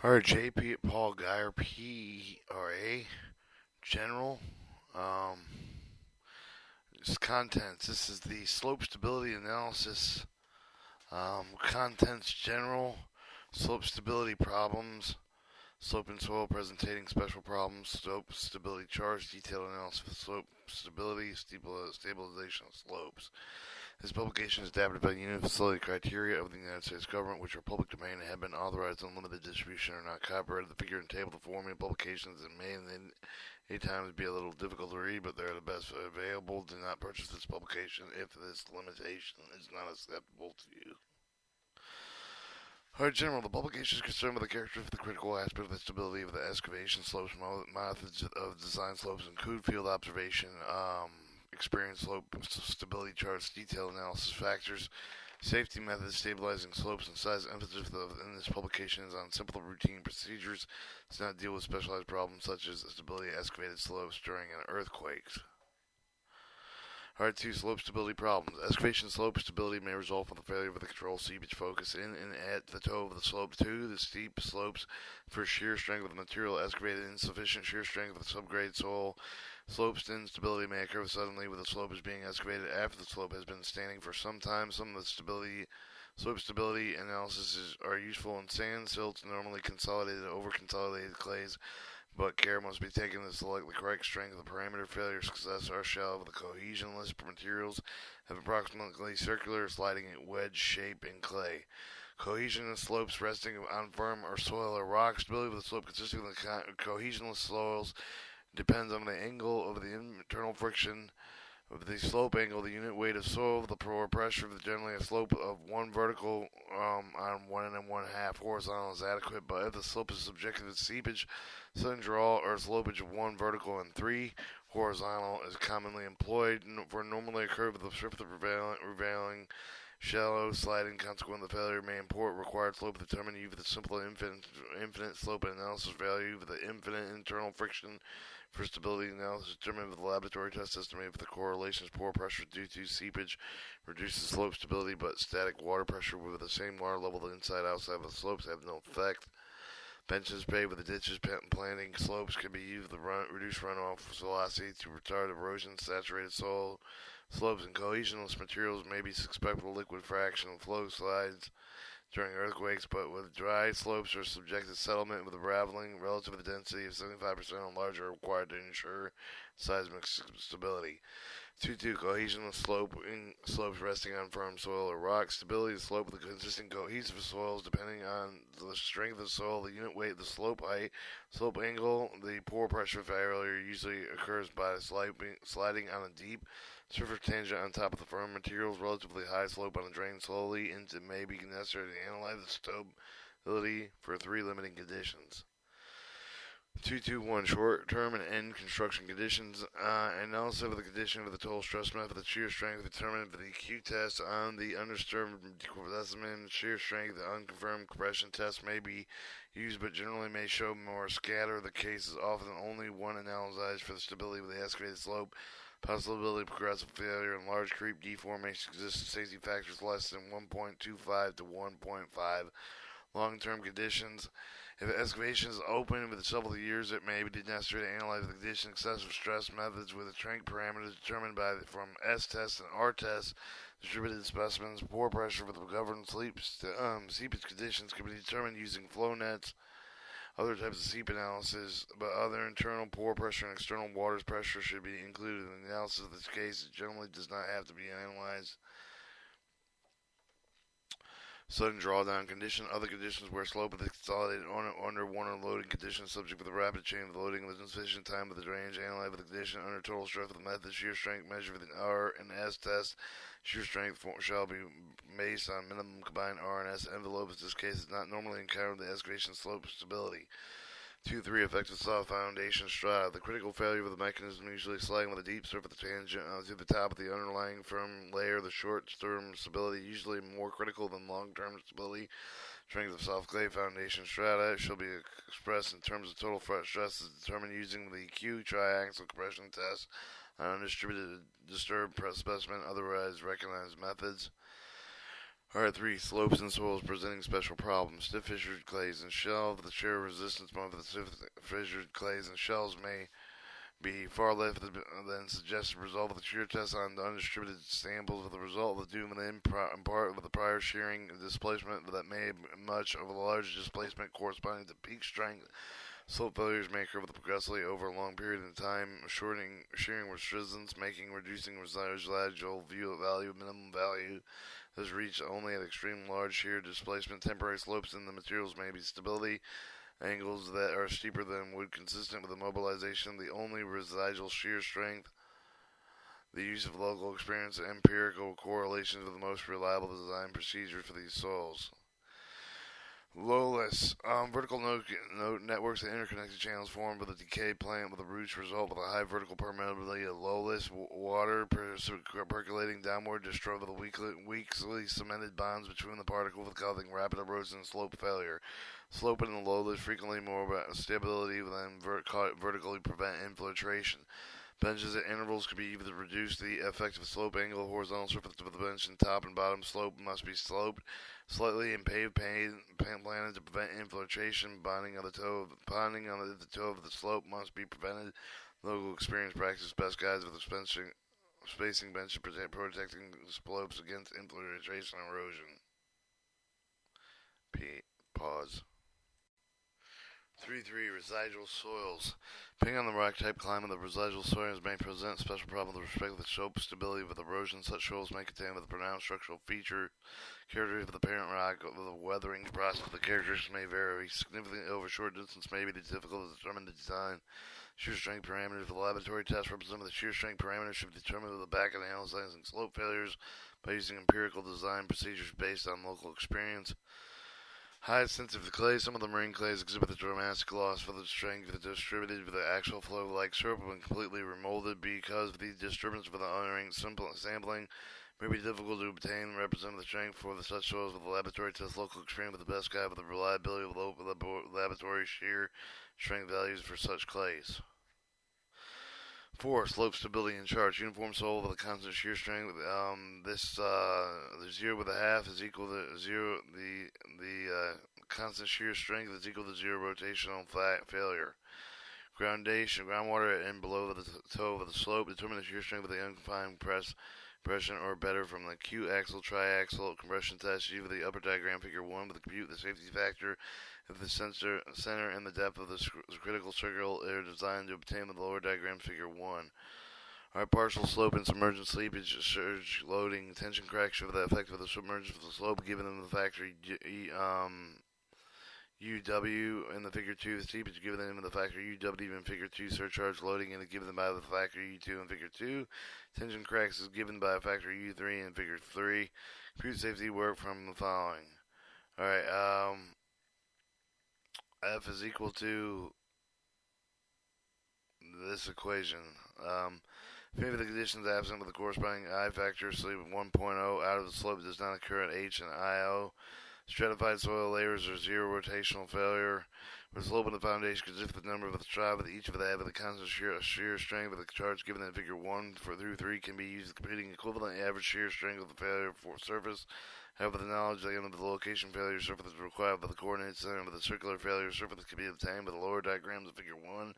Alright, JP Paul Geyer, PRA, General. Um, Contents. This is the slope stability analysis. Contents general, slope stability problems, slope and soil presentating special problems, slope stability charts, detailed analysis of slope stability, stabilization of slopes. This publication is adapted by the Union Facility Criteria of the United States Government, which are public domain and have been authorized on limited distribution or not copyrighted. The figure and table, the formula publications, and may any times be a little difficult to read, but they're the best available. Do not purchase this publication if this limitation is not acceptable to you. Alright, General, the publication is concerned with the characteristics of the critical aspect of the stability of the excavation slopes. Methods of design slopes include field observation, experience slope stability charts, detailed analysis factors, safety methods, stabilizing slopes, and size. Emphasis in this publication is on simple routine procedures. It does not deal with specialized problems such as the stability of excavated slopes during an earthquake. Alright, 2. Slope stability problems. Excavation slope stability may result from the failure of the control seepage focus in and at the toe of the slope. 2. The steep slopes for shear strength of the material excavated, insufficient shear strength of the subgrade soil. Slopes instability may occur suddenly when the slope is being excavated after the slope has been standing for some time. Some of the slope stability analyses are useful in sand, silts, normally consolidated over consolidated clays, but care must be taken to select the correct strength. The parameter failure success are shallow. The cohesionless materials have approximately circular sliding wedge shape in clay. Cohesionless slopes resting on firm or soil or rock. Stability of the slope consisting of the cohesionless soils depends on the angle of the internal friction of the slope angle, the unit weight of soil, the pore pressure. Generally, a slope of one vertical on 1 1/2 horizontal is adequate, but if the slope is subjected to seepage, sudden draw, or slopage of 1 vertical and 3 horizontal is commonly employed. For normally occur with the shift of prevailing shallow sliding. Consequent, the failure may import required slope determined using the simple infinite slope analysis value of the infinite internal friction. For stability analysis, determined with the laboratory test estimated for the correlations. Pore pressure due to seepage reduces slope stability, but static water pressure with the same water level the inside outside of the slopes have no effect. Benches paved with the ditches planting slopes can be used to reduce runoff velocity to retard erosion. Saturated soil slopes and cohesionless materials may be susceptible to liquid fraction and flow slides during earthquakes, but with dry slopes are subject to settlement with raveling. Relative to the density of 75% or larger are required to ensure seismic stability. 2. Cohesionless slopes resting on firm soil or rock. Stability of the slope of the consistent cohesive soils depending on the strength of the soil, the unit weight, the slope height, slope angle. The pore pressure failure usually occurs by sliding on a deep surface tangent on top of the firm materials. Relatively high slope on the drain slowly into may be necessary to analyze the stability for 3 limiting conditions. 221 short-term and end construction conditions. Analysis of the condition of the total stress method, the shear strength determined for the Q test on the undisturbed specimen. Shear strength, the unconfirmed compression test may be used, but generally may show more scatter. The case is often only one analyzed for the stability of the excavated slope. Possibility of progressive failure and large creep deformation exists. Safety factors less than 1.25 to 1.5. Long-term conditions. If the excavation is open within several years, it may be necessary to analyze the condition. Excessive stress methods with the strength parameters determined from S test and R test. Distributed specimens. Pore pressure for the governed seepage conditions can be determined using flow nets. Other types of seep analysis, but other internal pore pressure and external water pressure should be included in the analysis of this case. It generally does not have to be analyzed. Sudden drawdown condition. Other conditions where slope is consolidated under one or loading conditions subject to the rapid change of the loading with insufficient time of the drainage. Analyze the condition under total stress of the method. Shear strength measured with an R and S test. Shear strength shall be based on minimum combined R and S envelopes. This case is not normally encountered in the excavation slope stability. 2-3 effective soft foundation strata. The critical failure of the mechanism usually sliding with a deep surface tangent to the top of the underlying firm layer. The short-term stability usually more critical than long-term stability. Strength of soft clay foundation strata shall be expressed in terms of total stress is determined using the Q triaxial compression test on undistributed disturbed specimen, otherwise recognized methods. Alright, 3. Slopes and soils presenting special problems. Stiff fissured clays and shells. The shear resistance mode of the stiff fissured clays and shells may be far less than suggested result of the shear test on the undistributed samples, with the result of the doom in part with the prior shearing displacement that made much of a large displacement corresponding to peak strength. Slope failures may occur progressively over a long period of time, shearing resistance, reducing residual value, minimum value is reached only at extreme large shear displacement. Temporary slopes in the materials may be stability angles that are steeper than would consistent with the mobilization. The only residual shear strength. The use of local experience and empirical correlations with the most reliable design procedure for these soils. Lowless. Vertical node networks and interconnected channels formed with a decayed plant with the roots result with a high vertical permeability of lowless water percolating downward destroy the weakly cemented bonds between the particles, causing rapid erosion and slope failure. Slope in the lowless frequently more about stability than vertically prevent infiltration. Benches at intervals can be either to reduce the effective slope angle. Horizontal surface of the bench and top and bottom slope must be sloped slightly and paved planted to prevent infiltration. Bonding on the toe of the slope must be prevented. Local experience practice best guides with spacing benches protecting the slopes against infiltration and erosion. Pause. 3.3. Residual soils. Depending on the rock type, climate, the residual soils may present special problems with respect to the slope stability with erosion. Such soils may contain with pronounced structural feature characteristics of the parent rock. The weathering process of the characteristics may vary significantly over short distance. May be difficult to determine the design. Shear strength parameters. The laboratory test representative of the shear strength parameters should be determined with the back of analyzing slope failures by using empirical design procedures based on local experience. High sensitive to clay. Some of the marine clays exhibit the dramatic loss for the strength distributed with the actual flow like syrup when completely remolded because of the disturbance of the unerring sampling may be difficult to obtain and represent the strength for the such soils with the laboratory test local experience with the best guide with the reliability of the laboratory shear strength values for such clays. 4. Slope stability and charts. Uniform soil with a constant shear strength. The 0.5 is equal to 0. The constant shear strength is equal to 0 rotational failure. Groundwater and below the toe of the slope. Determine the shear strength of the unconfined compression or better from the Q-axial triaxial compression test. Use the upper diagram figure 1 with the compute the safety factor of the center and the depth of the critical circle are designed to obtain the lower diagram figure 1. Our partial slope and submergence seepage, surge loading, tension correction for the effect of the submergence of the slope given in the factor UW in the figure 2. The seepage given in the factor UW in figure 2. Surcharge loading and given by the factor U2 in figure 2. Tension cracks is given by a factor U3 in figure 3. Compute safety work from the following. Alright, F is equal to this equation. If any of the conditions absent with the corresponding I factor, sleep 1.0 out of the slope does not occur at H and IO. Stratified soil layers are 0 rotational failure. With the slope of the foundation consists of the number of the tribe with each of the with the constant shear strength of the charts given in figure 1 through 3 can be used computing equivalent average shear strength of the failure for surface. However, the knowledge of the location failure surface is required by the coordinate center of the circular failure surface can be obtained by the lower diagrams of figure 1.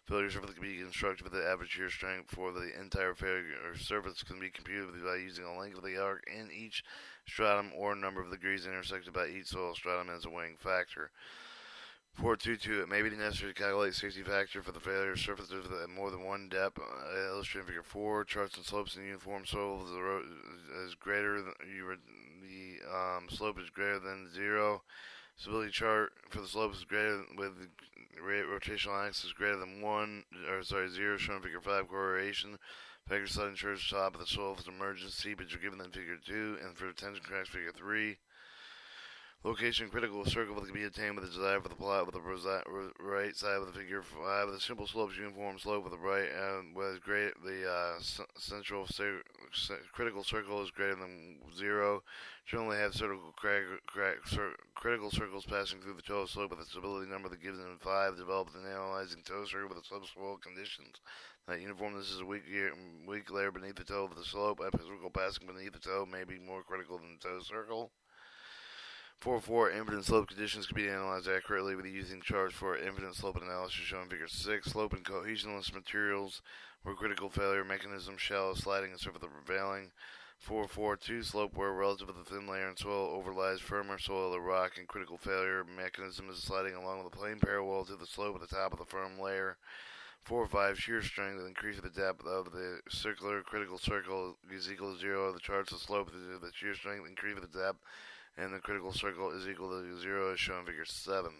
Failure surface can be constructed with the average shear strength for the entire failure surface can be computed by using the length of the arc in each stratum or number of degrees intersected by each soil stratum as a weighing factor. 4.2.2. It may be necessary to calculate safety factor for the failure surfaces at more than one depth. Illustrated in figure 4. Charts and slopes in uniform soil is greater than the slope is greater than 0. Stability chart for the slope is greater with the rotational axis greater than 0, shown in figure 5. Correlation factor sudden charge top of the soil with emergence seepage are given in figure 2, and for tension cracks figure 3. Location critical circle that can be attained with the desire for the plot with the right side of the figure 5. The simple slopes uniform slope with the right with central critical circle is greater than 0. Generally have critical circles passing through the toe slope with a stability number that gives them 5. Developed in analyzing toe circle with the subsoil conditions. That uniformness is a weak layer beneath the toe of the slope. Epicyclical passing beneath the toe may be more critical than the toe circle. 4.4 Infinite slope conditions can be analyzed accurately with using charts for infinite slope analysis shown in Figure 6. Slope and cohesionless materials where critical failure mechanism, shallow sliding and surface the prevailing. 4.4.2 Slope where relative to the thin layer in soil overlies firmer soil or rock and critical failure mechanism is sliding along with a plane parallel to the slope at the top of the firm layer. 4.5 Shear strength with increase of the depth of the circular critical circle is equal to 0. The charts of slope the shear strength increase of the depth and the critical circle is equal to 0 as shown in Figure 7.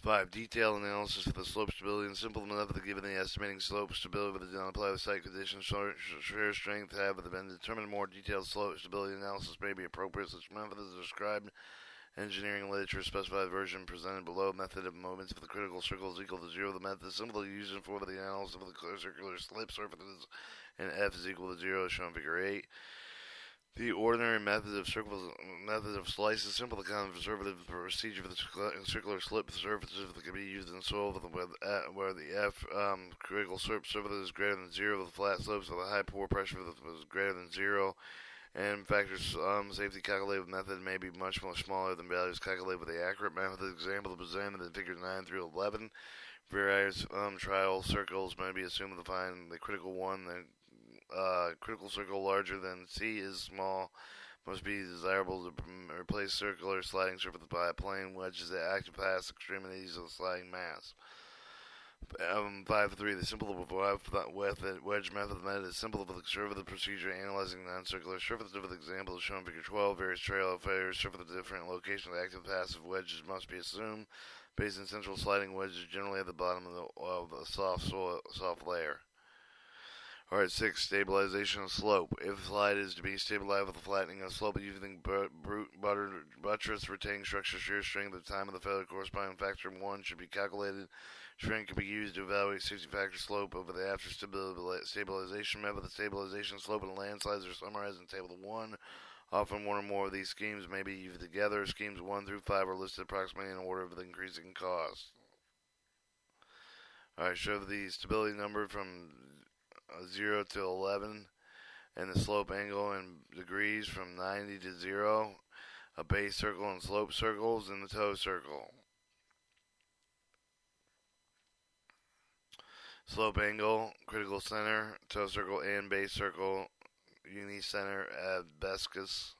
5. Detailed analysis for the slope stability and simple method given the estimating slope stability with the unapplied site conditions. Shear strength have been determined. More detailed slope stability analysis may be appropriate. Such method is described engineering literature. Specified version presented below. Method of moments if the critical circle is equal to 0. The method is simple to use for the analysis of the circular slip surfaces and F is equal to 0 as shown in Figure 8. The ordinary method of slice is simple. The conservative procedure for the circular slip surfaces that can be used in soil where the F critical surface is greater than 0. The flat slopes with a high pore pressure is greater than 0. And factors safety calculated method may be much more smaller than values calculated with the accurate method. Example is presented in Figures 9 through 11. Various trial circles may be assumed to find the critical one. The critical circle larger than C is small. Must be desirable to replace circular sliding surface by a plane wedges that act past extremities of the sliding mass. 5.3 The simple wedge method is simple for the conservative procedure analyzing non-circular surfaces. With examples shown in Figure 12, various trail failures surface at different locations. Active passive wedges must be assumed. Based on central sliding wedges generally at the bottom of the soft layer. Alright, 6. Stabilization of slope. If the slide is to be stabilized with the flattening of slope using buttress retaining structure shear strength at the time of the failure corresponding factor 1 should be calculated. Strength can be used to evaluate safety factor slope over the after stabilization method. The stabilization slope and landslides are summarized in Table 1. Often one or more of these schemes may be used together. Schemes 1 through 5 are listed approximately in order of the increasing cost. Alright, show the stability number from 0 to 11, and the slope angle in degrees from 90 to 0, a base circle and slope circles, and the toe circle. Slope angle, critical center, toe circle and base circle, unicenter abscess,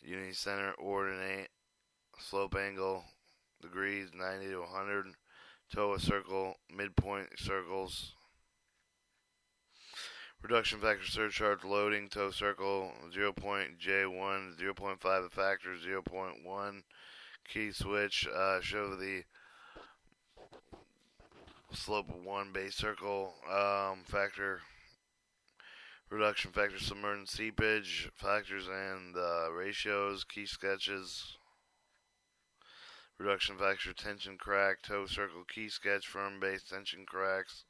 unicenter ordinate, slope angle, degrees 90 to 100, toe circle, midpoint circles. Reduction factor surcharge loading, toe circle, 0.J1, 0.5 the factor, 0.1. Key switch, show the slope of 1 base circle, factor, reduction factor, submerged seepage, factors and ratios, key sketches, reduction factor, tension crack, toe circle, key sketch, firm base, tension cracks.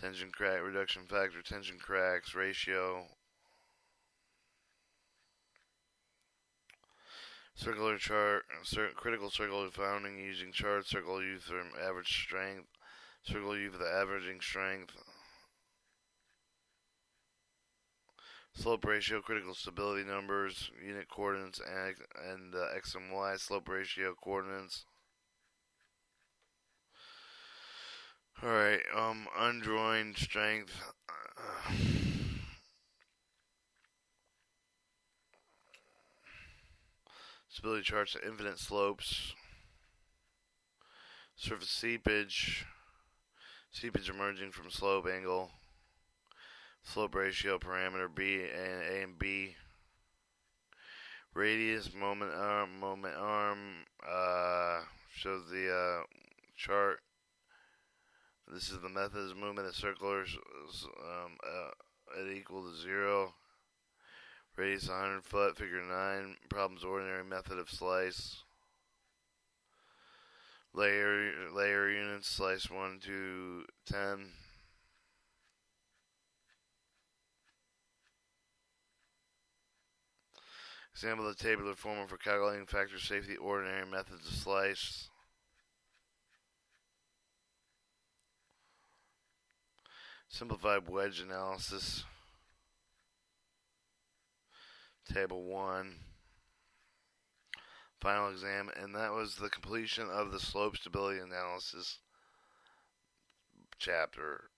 Tension crack, reduction factor, tension cracks, ratio. Circular chart, critical circle founding using chart, circle U for average strength, circle U for the averaging strength. Slope ratio, critical stability numbers, unit coordinates, and X and Y, slope ratio coordinates. Alright, unjoined strength. Stability charts, infinite slopes. Surface seepage. Seepage emerging from slope angle. Slope ratio parameter B and A and B. Radius, moment arm, shows the chart. This is the method of movement of circulars at equal to 0. Radius 100 foot, Figure 9. Problems ordinary method of slice. Layer units, slice 1 to 10. Example of the tabular formula for calculating factor safety ordinary methods of slice. Simplified wedge analysis. Table 1, final exam, and that was the completion of the slope stability analysis chapter